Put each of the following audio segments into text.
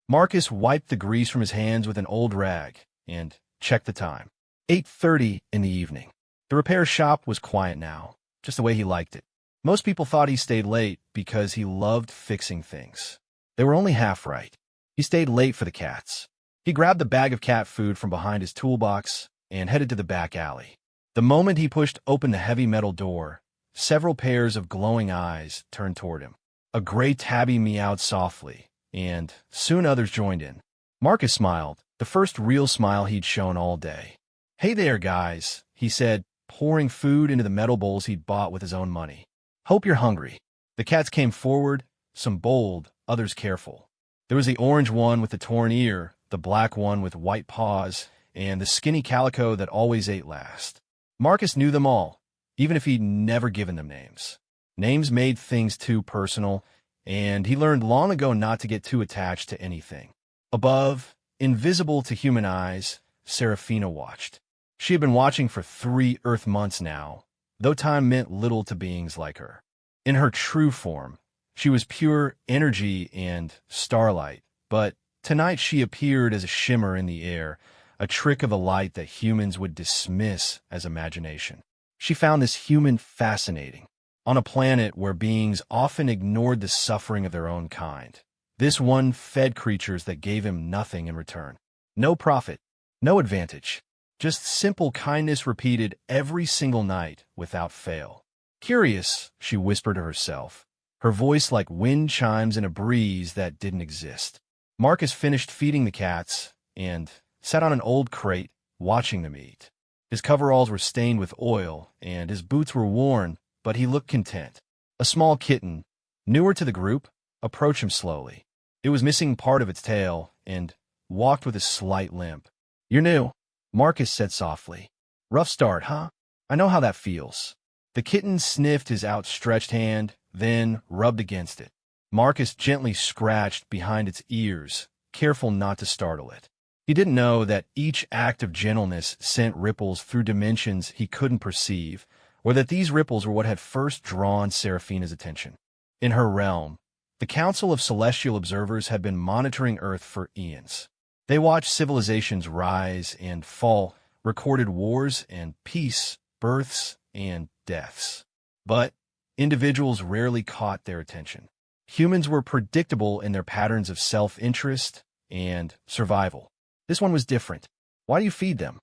Marcus wiped the grease from his hands with an old rag and checked the time. 8:30 in the evening. The repair shop was quiet now, just the way he liked it. Most people thought he stayed late because he loved fixing things. They were only half right. He stayed late for the cats. He grabbed the bag of cat food from behind his toolbox and headed to the back alley. The moment he pushed open the heavy metal door, several pairs of glowing eyes turned toward him. A gray tabby meowed softly, and soon others joined in. Marcus smiled, the first real smile he'd shown all day. "Hey there, guys," he said, pouring food into the metal bowls he'd bought with his own money. "Hope you're hungry." The cats came forward, some bold, others careful. There was the orange one with the torn ear, the black one with white paws, and the skinny calico that always ate last. Marcus knew them all, even if he'd never given them names. Names made things too personal, and he learned long ago not to get too attached to anything. Above, invisible to human eyes, Seraphina watched. She had been watching for 3 Earth months now, though time meant little to beings like her. In her true form, she was pure energy and starlight, but tonight she appeared as a shimmer in the air, a trick of the light that humans would dismiss as imagination. She found this human fascinating. On a planet where beings often ignored the suffering of their own kind, this one fed creatures that gave him nothing in return. No profit, no advantage. Just simple kindness repeated every single night without fail. "Curious," she whispered to herself, her voice like wind chimes in a breeze that didn't exist. Marcus finished feeding the cats and sat on an old crate, watching them eat. His coveralls were stained with oil, and his boots were worn, but he looked content. A small kitten, newer to the group, approached him slowly. It was missing part of its tail and walked with a slight limp. "You're new," Marcus said softly. "Rough start, huh? I know how that feels." The kitten sniffed his outstretched hand, then rubbed against it. Marcus gently scratched behind its ears, careful not to startle it. He didn't know that each act of gentleness sent ripples through dimensions he couldn't perceive, or that these ripples were what had first drawn Seraphina's attention. In her realm, the Council of Celestial Observers had been monitoring Earth for eons. They watched civilizations rise and fall, recorded wars and peace, births and deaths. But individuals rarely caught their attention. Humans were predictable in their patterns of self-interest and survival. This one was different. "Why do you feed them?"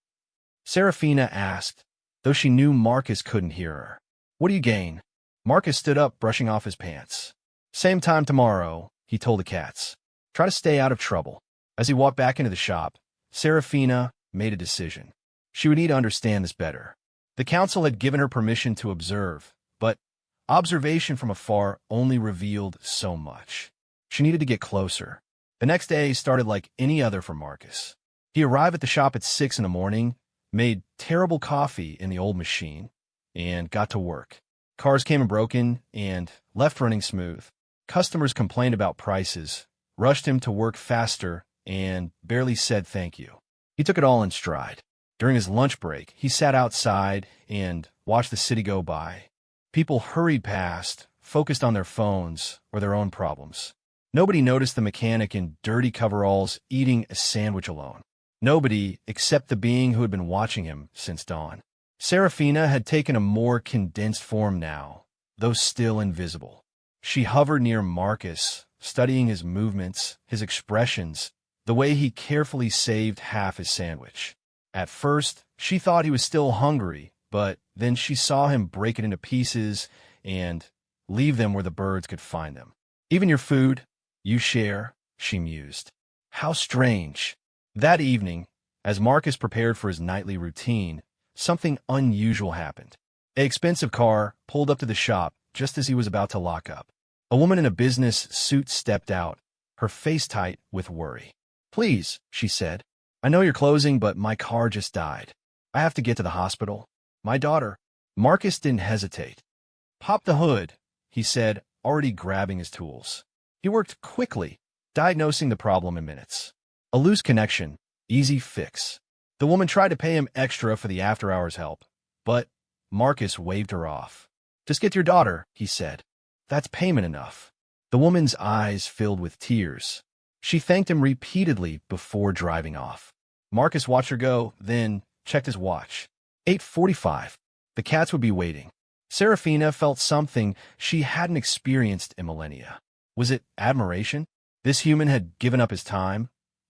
Seraphina asked, though she knew Marcus couldn't hear her. "What do you gain?" Marcus stood up, brushing off his pants. "Same time tomorrow," he told the cats. "Try to stay out of trouble." As he walked back into the shop, Seraphina made a decision. She would need to understand this better. The council had given her permission to observe, but observation from afar only revealed so much. She needed to get closer. The next day started like any other for Marcus. He arrived at the shop at 6 in the morning, made terrible coffee in the old machine, and got to work. Cars came broken and left running smooth. Customers complained about prices, rushed him to work faster, and barely said thank you. He took it all in stride. During his lunch break, he sat outside and watched the city go by. People hurried past, focused on their phones or their own problems. Nobody noticed the mechanic in dirty coveralls eating a sandwich alone. Nobody except the being who had been watching him since dawn. Seraphina had taken a more condensed form now, though still invisible. She hovered near Marcus, studying his movements, his expressions, the way he carefully saved half his sandwich. At first, she thought he was still hungry, but then she saw him break it into pieces and leave them where the birds could find them. "Even your food, you share," she mused. How strange. That evening, as Marcus prepared for his nightly routine, something unusual happened. An expensive car pulled up to the shop just as he was about to lock up. A woman in a business suit stepped out, her face tight with worry. "Please," she said, "I know you're closing, but my car just died. I have to get to the hospital. My daughter." Marcus didn't hesitate. "Pop the hood," he said, already grabbing his tools. He worked quickly, diagnosing the problem in minutes. A loose connection, easy fix. The woman tried to pay him extra for the after-hours help, but Marcus waved her off. "Just get your daughter," he said. "That's payment enough." The woman's eyes filled with tears. She thanked him repeatedly before driving off. Marcus watched her go, then checked his watch. 8:45. The cats would be waiting. Serafina felt something she hadn't experienced in millennia. Was it admiration? This human had given up his time,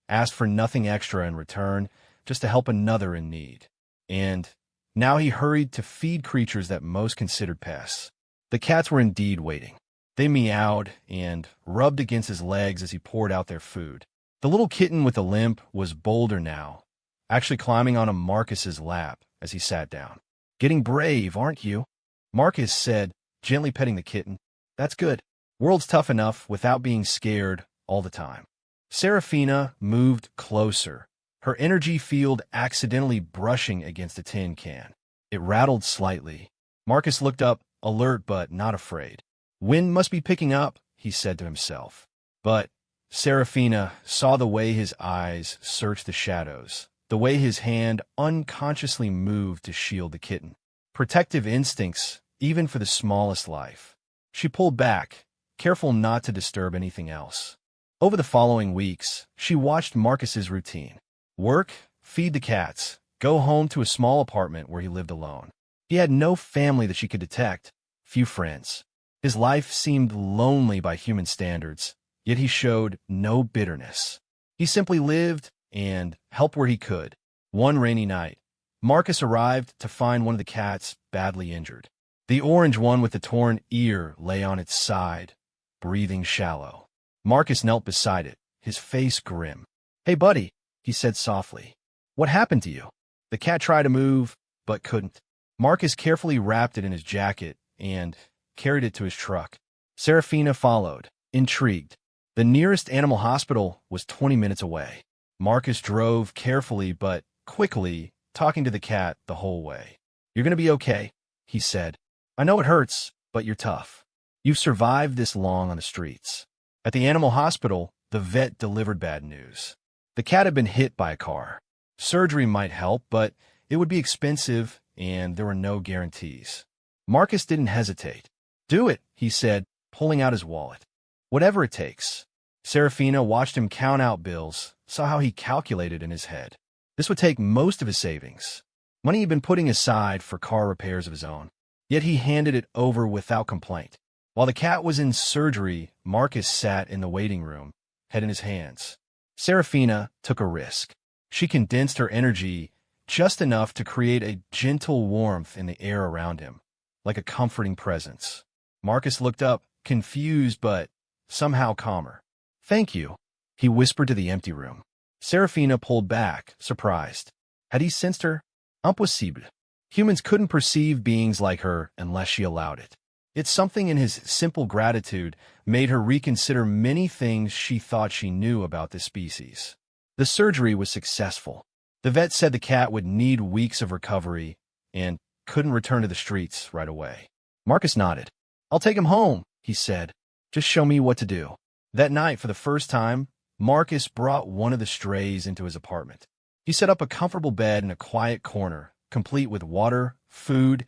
asked for nothing extra in return, just to help another in need. And now he hurried to feed creatures that most considered pests. The cats were indeed waiting. They meowed and rubbed against his legs as he poured out their food. The little kitten with the limp was bolder now, actually climbing onto Marcus's lap as he sat down. "Getting brave, aren't you?" Marcus said, gently petting the kitten. "That's good. World's tough enough without being scared all the time." Serafina moved closer, her energy field accidentally brushing against a tin can. It rattled slightly. Marcus looked up, alert but not afraid. "Wind must be picking up," he said to himself. But Serafina saw the way his eyes searched the shadows, the way his hand unconsciously moved to shield the kitten. Protective instincts, even for the smallest life. She pulled back, careful not to disturb anything else. Over the following weeks, she watched Marcus's routine. Work, feed the cats, go home to a small apartment where he lived alone. He had no family that she could detect, few friends. His life seemed lonely by human standards, yet he showed no bitterness. He simply lived and helped where he could. One rainy night, Marcus arrived to find one of the cats badly injured. The orange one with the torn ear lay on its side, breathing shallow. Marcus knelt beside it, his face grim. "Hey, buddy," he said softly. "What happened to you?" The cat tried to move, but couldn't. Marcus carefully wrapped it in his jacket and carried it to his truck. Serafina followed, intrigued. The nearest animal hospital was 20 minutes away. Marcus drove carefully but quickly, talking to the cat the whole way. "You're going to be okay," he said. "I know it hurts, but you're tough. You've survived this long on the streets." At the animal hospital, the vet delivered bad news. The cat had been hit by a car. Surgery might help, but it would be expensive, and there were no guarantees. Marcus didn't hesitate. "Do it," he said, pulling out his wallet. "Whatever it takes." Serafina watched him count out bills, saw how he calculated in his head. This would take most of his savings. Money he'd been putting aside for car repairs of his own. Yet he handed it over without complaint. While the cat was in surgery, Marcus sat in the waiting room, head in his hands. Serafina took a risk. She condensed her energy just enough to create a gentle warmth in the air around him, like a comforting presence. Marcus looked up, confused but somehow calmer. "Thank you," he whispered to the empty room. Serafina pulled back, surprised. Had he sensed her? Impossible. Humans couldn't perceive beings like her unless she allowed it. Yet something in his simple gratitude made her reconsider many things she thought she knew about this species. The surgery was successful. The vet said the cat would need weeks of recovery and couldn't return to the streets right away. Marcus nodded. "I'll take him home," he said. "Just show me what to do." That night, for the first time, Marcus brought one of the strays into his apartment. He set up a comfortable bed in a quiet corner, complete with water, food,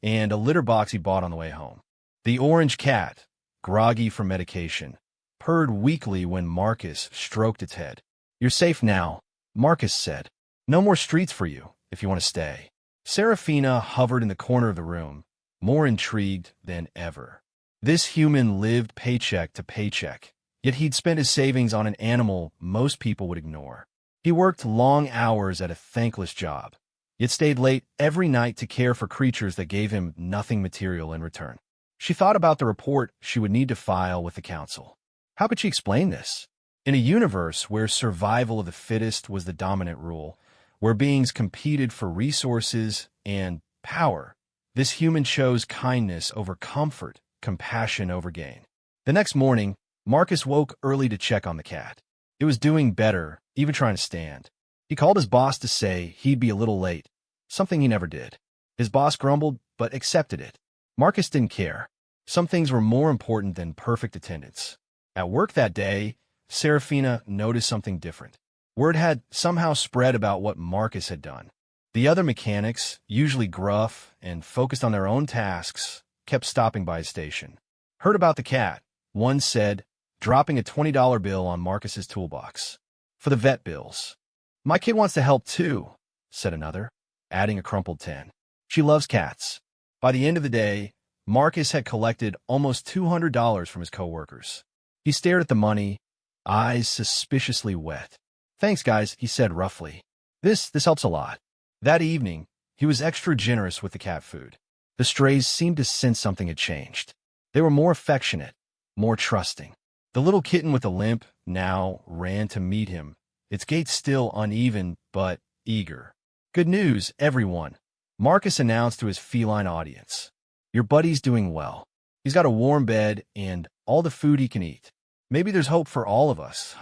and a litter box he bought on the way home. The orange cat, groggy from medication, purred weakly when Marcus stroked its head. "You're safe now," Marcus said. "No more streets for you, if you want to stay." Serafina hovered in the corner of the room, more intrigued than ever. This human lived paycheck to paycheck, yet he'd spent his savings on an animal most people would ignore. He worked long hours at a thankless job, yet stayed late every night to care for creatures that gave him nothing material in return. She thought about the report she would need to file with the council. How could she explain this? In a universe where survival of the fittest was the dominant rule, where beings competed for resources and power, this human chose kindness over comfort, compassion over gain. The next morning, Marcus woke early to check on the cat. It was doing better, even trying to stand. He called his boss to say he'd be a little late, something he never did. His boss grumbled, but accepted it. Marcus didn't care. Some things were more important than perfect attendance. At work that day, Serafina noticed something different. Word had somehow spread about what Marcus had done. The other mechanics, usually gruff and focused on their own tasks, kept stopping by his station. "Heard about the cat," one said, dropping a $20 bill on Marcus's toolbox. "For the vet bills." "My kid wants to help too," said another, adding a crumpled 10. "She loves cats." By the end of the day, Marcus had collected almost $200 from his coworkers. He stared at the money, eyes suspiciously wet. "Thanks, guys," he said roughly. This helps a lot." That evening, he was extra generous with the cat food. The strays seemed to sense something had changed. They were more affectionate, more trusting. The little kitten with the limp now ran to meet him, its gait still uneven but eager. "Good news, everyone," Marcus announced to his feline audience. "Your buddy's doing well. He's got a warm bed and all the food he can eat. Maybe there's hope for all of us."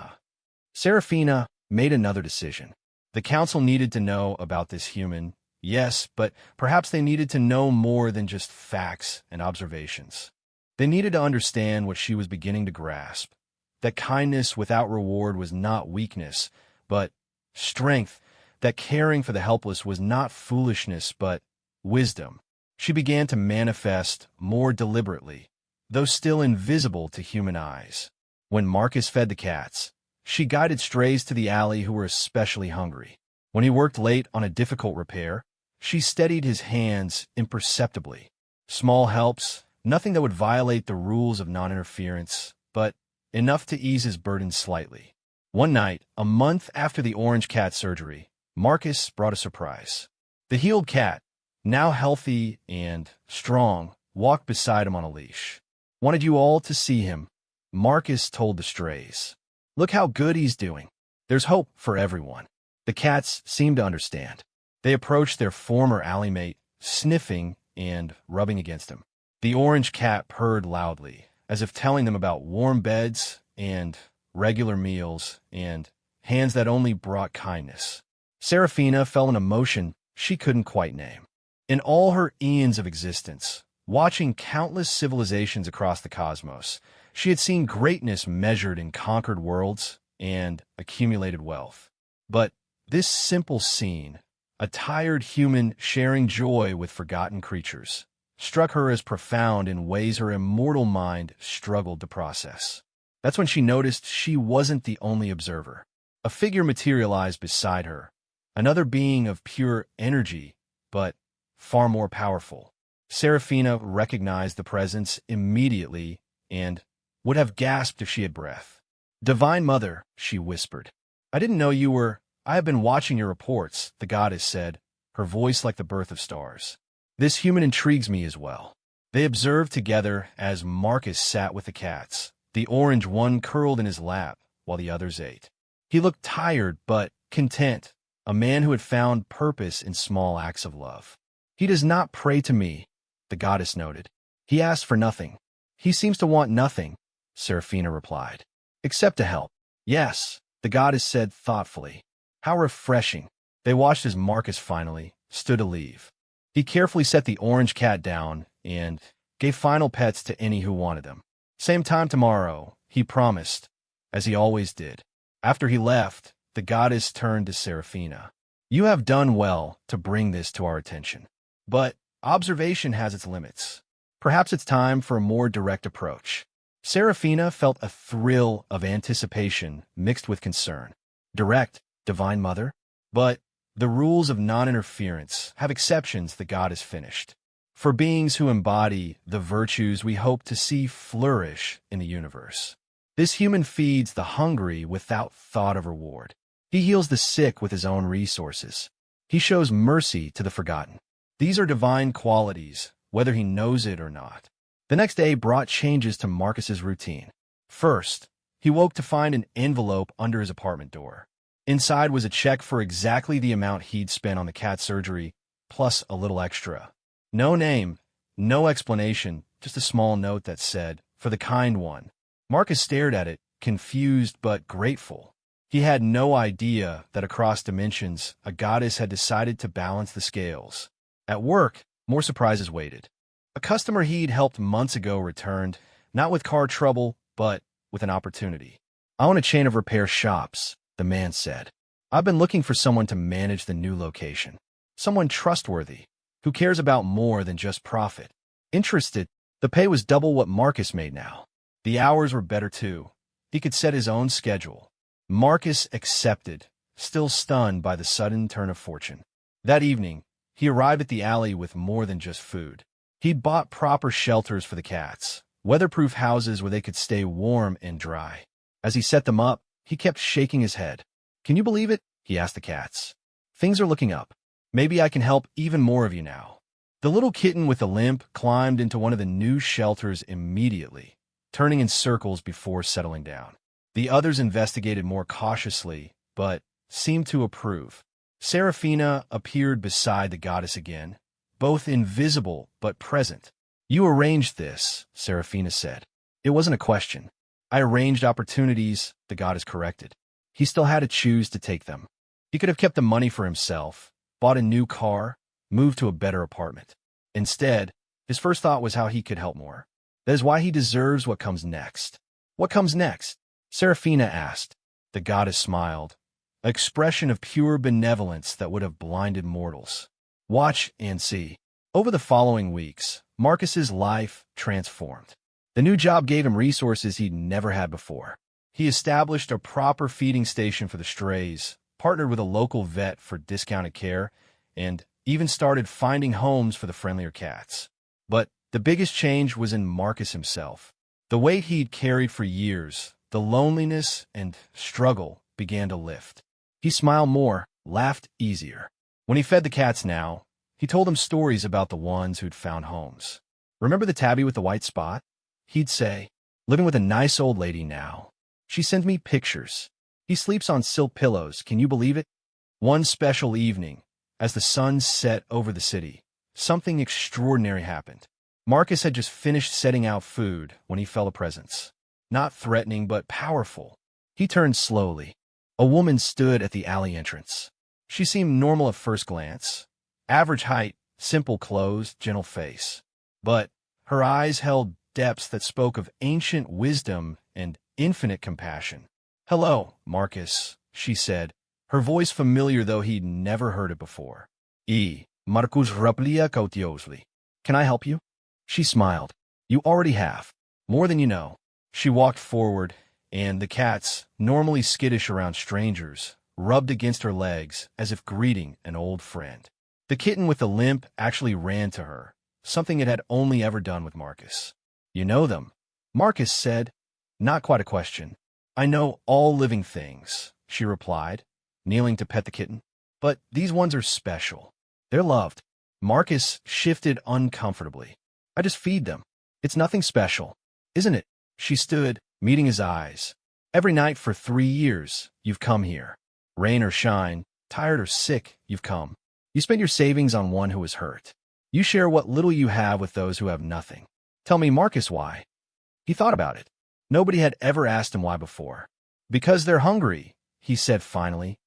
Serafina made another decision. The council needed to know about this human, yes, but perhaps they needed to know more than just facts and observations. They needed to understand what she was beginning to grasp, that kindness without reward was not weakness, but strength, that caring for the helpless was not foolishness, but wisdom. She began to manifest more deliberately, though still invisible to human eyes. When Marcus fed the cats, she guided strays to the alley who were especially hungry. When he worked late on a difficult repair, she steadied his hands imperceptibly. Small helps, nothing that would violate the rules of non-interference, but enough to ease his burden slightly. One night, a month after the orange cat surgery, Marcus brought a surprise. The healed cat, now healthy and strong, walked beside him on a leash. "Wanted you all to see him," Marcus told the strays. "Look how good he's doing. There's hope for everyone." The cats seemed to understand. They approached their former alley mate, sniffing and rubbing against him. The orange cat purred loudly, as if telling them about warm beds and regular meals and hands that only brought kindness. Serafina felt an emotion she couldn't quite name. In all her eons of existence, watching countless civilizations across the cosmos, she had seen greatness measured in conquered worlds and accumulated wealth. But this simple scene, a tired human sharing joy with forgotten creatures, struck her as profound in ways her immortal mind struggled to process. That's when she noticed she wasn't the only observer. A figure materialized beside her, another being of pure energy, but far more powerful. Serafina recognized the presence immediately and would have gasped if she had breath. "Divine Mother," she whispered. "I didn't know you were—" "I have been watching your reports," the goddess said, her voice like the birth of stars. "This human intrigues me as well." They observed together as Marcus sat with the cats, the orange one curled in his lap while the others ate. He looked tired but content, a man who had found purpose in small acts of love. "He does not pray to me," the goddess noted. "He asks for nothing." "He seems to want nothing," Serafina replied. "Except to help." "Yes," the goddess said thoughtfully. "How refreshing." They watched as Marcus finally stood to leave. He carefully set the orange cat down and gave final pets to any who wanted them. "Same time tomorrow," he promised, as he always did. After he left, the goddess turned to Serafina. "You have done well to bring this to our attention. But observation has its limits. Perhaps it's time for a more direct approach." Serafina felt a thrill of anticipation mixed with concern. "Direct, Divine Mother?" "But the rules of non-interference have exceptions," the goddess finished. "For beings who embody the virtues we hope to see flourish in the universe. This human feeds the hungry without thought of reward. He heals the sick with his own resources. He shows mercy to the forgotten. These are divine qualities, whether he knows it or not." The next day brought changes to Marcus's routine. First, he woke to find an envelope under his apartment door. Inside was a check for exactly the amount he'd spent on the cat surgery, plus a little extra. No name, no explanation, just a small note that said, "For the kind one." Marcus stared at it, confused but grateful. He had no idea that across dimensions, a goddess had decided to balance the scales. At work, more surprises waited. A customer he'd helped months ago returned, not with car trouble, but with an opportunity. "I own a chain of repair shops," the man said. "I've been looking for someone to manage the new location. Someone trustworthy, who cares about more than just profit." Interested, the pay was double what Marcus made now. The hours were better too, He could set his own schedule. Marcus accepted, still stunned by the sudden turn of fortune. That evening, he arrived at the alley with more than just food. He'd bought proper shelters for the cats, weatherproof houses where they could stay warm and dry. As he set them up, he kept shaking his head. "Can you believe it?" he asked the cats. "Things are looking up. Maybe I can help even more of you now." The little kitten with the limp climbed into one of the new shelters immediately, turning in circles before settling down. The others investigated more cautiously, but seemed to approve. Seraphina appeared beside the goddess again, both invisible but present. "You arranged this," Seraphina said. "It wasn't a question. I arranged opportunities," the goddess corrected. He still had to choose to take them. He could have kept the money for himself, bought a new car, moved to a better apartment. Instead, his first thought was how he could help more. That is why he deserves what comes next. "What comes next?" Seraphina asked. The goddess smiled, an expression of pure benevolence that would have blinded mortals. "Watch and see." Over the following weeks, Marcus's life transformed. The new job gave him resources he'd never had before. He established a proper feeding station for the strays, partnered with a local vet for discounted care, and even started finding homes for the friendlier cats. But the biggest change was in Marcus himself. The weight he'd carried for years, the loneliness and struggle, began to lift. He smiled more, laughed easier. When he fed the cats now, he told them stories about the ones who'd found homes. "Remember the tabby with the white spot?" He'd say, "Living with a nice old lady now. She sends me pictures. He sleeps on silk pillows, can you believe it?" One special evening, as the sun set over the city, something extraordinary happened. Marcus had just finished setting out food when he felt a presence. Not threatening, but powerful. He turned slowly. A woman stood at the alley entrance. She seemed normal at first glance. Average height, simple clothes, gentle face. But her eyes held depths that spoke of ancient wisdom and infinite compassion. "Hello, Marcus," she said, her voice familiar though he'd never heard it before. Marcus Raplia Cautiosly. "Can I help you?" She smiled. "You already have. More than you know." She walked forward, and the cats, normally skittish around strangers, rubbed against her legs as if greeting an old friend. The kitten with the limp actually ran to her, something it had only ever done with Marcus. "You know them," Marcus said. Not quite a question. "I know all living things," she replied, kneeling to pet the kitten. "But these ones are special. They're loved." Marcus shifted uncomfortably. "I just feed them. It's nothing special, isn't it?" She stood, meeting his eyes. "Every night for 3 years, you've come here. Rain or shine, tired or sick, you've come. You spend your savings on one who is hurt. You share what little you have with those who have nothing. Tell me, Marcus, why?" He thought about it. Nobody had ever asked him why before. "Because they're hungry," he said finally.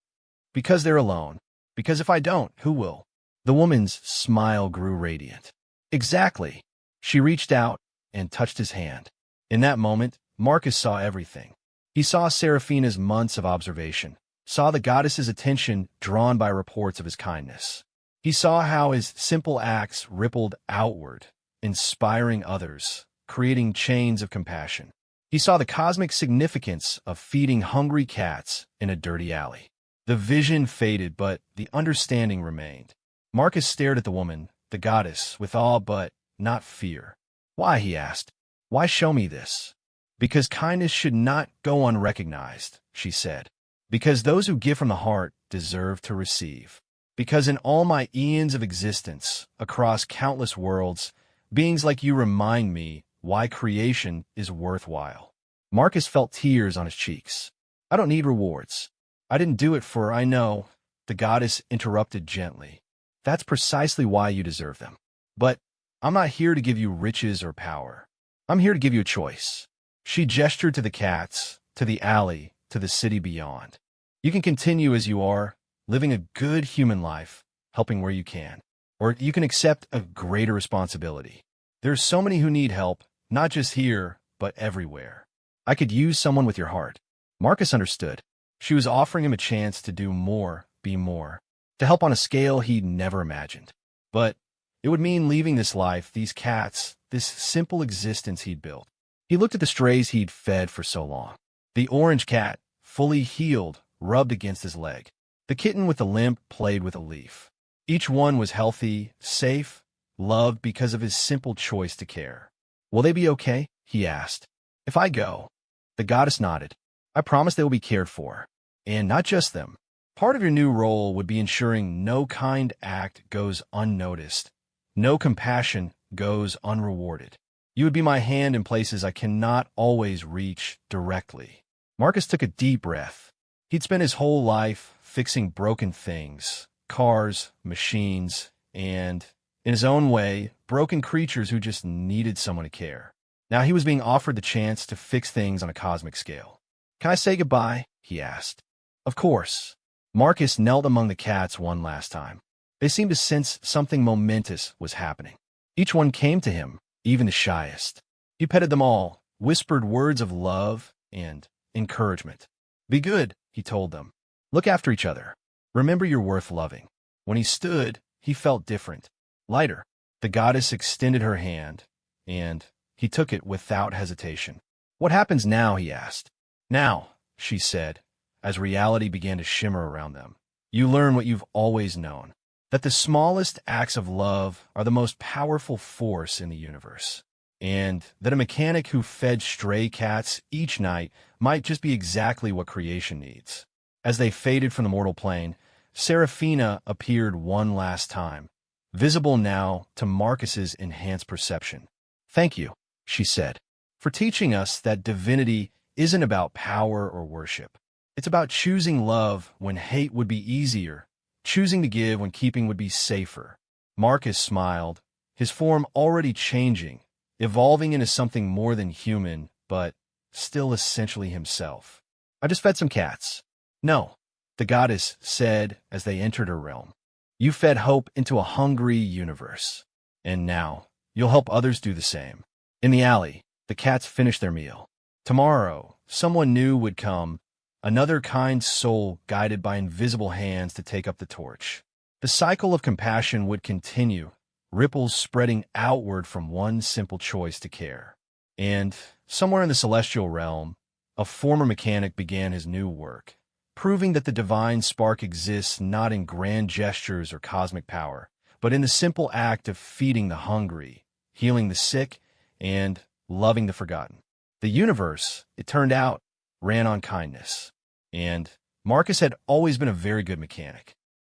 "Because they're alone. Because if I don't, who will?" The woman's smile grew radiant. "Exactly." She reached out and touched his hand. In that moment, Marcus saw everything. He saw Seraphina's months of observation, saw the goddess's attention drawn by reports of his kindness. He saw how his simple acts rippled outward, inspiring others, creating chains of compassion. He saw the cosmic significance of feeding hungry cats in a dirty alley. The vision faded, but the understanding remained. Marcus stared at the woman, the goddess, with awe but not fear. "Why?" he asked. "Why show me this?" "Because kindness should not go unrecognized," she said. "Because those who give from the heart deserve to receive. Because in all my eons of existence, across countless worlds, beings like you remind me why creation is worthwhile." Marcus felt tears on his cheeks. "I don't need rewards. I didn't do it for I know," the goddess interrupted gently. "That's precisely why you deserve them. But I'm not here to give you riches or power. I'm here to give you a choice." She gestured to the cats, to the alley, to the city beyond. "You can continue as you are, living a good human life, helping where you can. Or you can accept a greater responsibility. There are so many who need help, not just here, but everywhere. I could use someone with your heart." Marcus understood. She was offering him a chance to do more, be more, to help on a scale he'd never imagined. But it would mean leaving this life, these cats, this simple existence he'd built. He looked at the strays he'd fed for so long. The orange cat, fully healed, rubbed against his leg. The kitten with the limp played with a leaf. Each one was healthy, safe, loved because of his simple choice to care. "Will they be okay?" he asked. "If I go?" The goddess nodded. "I promise they will be cared for. And not just them. Part of your new role would be ensuring no kind act goes unnoticed. No compassion goes unrewarded. You would be my hand in places I cannot always reach directly." Marcus took a deep breath. He'd spent his whole life fixing broken things, cars, machines, and, in his own way, broken creatures who just needed someone to care. Now he was being offered the chance to fix things on a cosmic scale. "Can I say goodbye?" he asked. "Of course." Marcus knelt among the cats one last time. They seemed to sense something momentous was happening. Each one came to him, even the shyest. He petted them all, whispered words of love and encouragement. "Be good," he told them. "Look after each other. Remember you're worth loving." When he stood, he felt different, lighter. The goddess extended her hand, and he took it without hesitation. "What happens now?" he asked. "Now," she said, as reality began to shimmer around them, "you learn what you've always known, that the smallest acts of love are the most powerful force in the universe, and that a mechanic who fed stray cats each night might just be exactly what creation needs." As they faded from the mortal plane, Seraphina appeared one last time, visible now to Marcus's enhanced perception. "Thank you," she said, "for teaching us that divinity isn't about power or worship. It's about choosing love when hate would be easier, choosing to give when keeping would be safer." Marcus smiled, his form already changing, evolving into something more than human, but still essentially himself. "I just fed some cats." "No," the goddess said as they entered her realm. "You fed hope into a hungry universe. And now, you'll help others do the same." In the alley, the cats finished their meal. Tomorrow, someone new would come, another kind soul guided by invisible hands to take up the torch. The cycle of compassion would continue, ripples spreading outward from one simple choice to care. And, somewhere in the celestial realm, a former mechanic began his new work, proving that the divine spark exists not in grand gestures or cosmic power, but in the simple act of feeding the hungry, healing the sick, and loving the forgotten. The universe, it turned out, ran on kindness. And Marcus had always been a very good mechanic.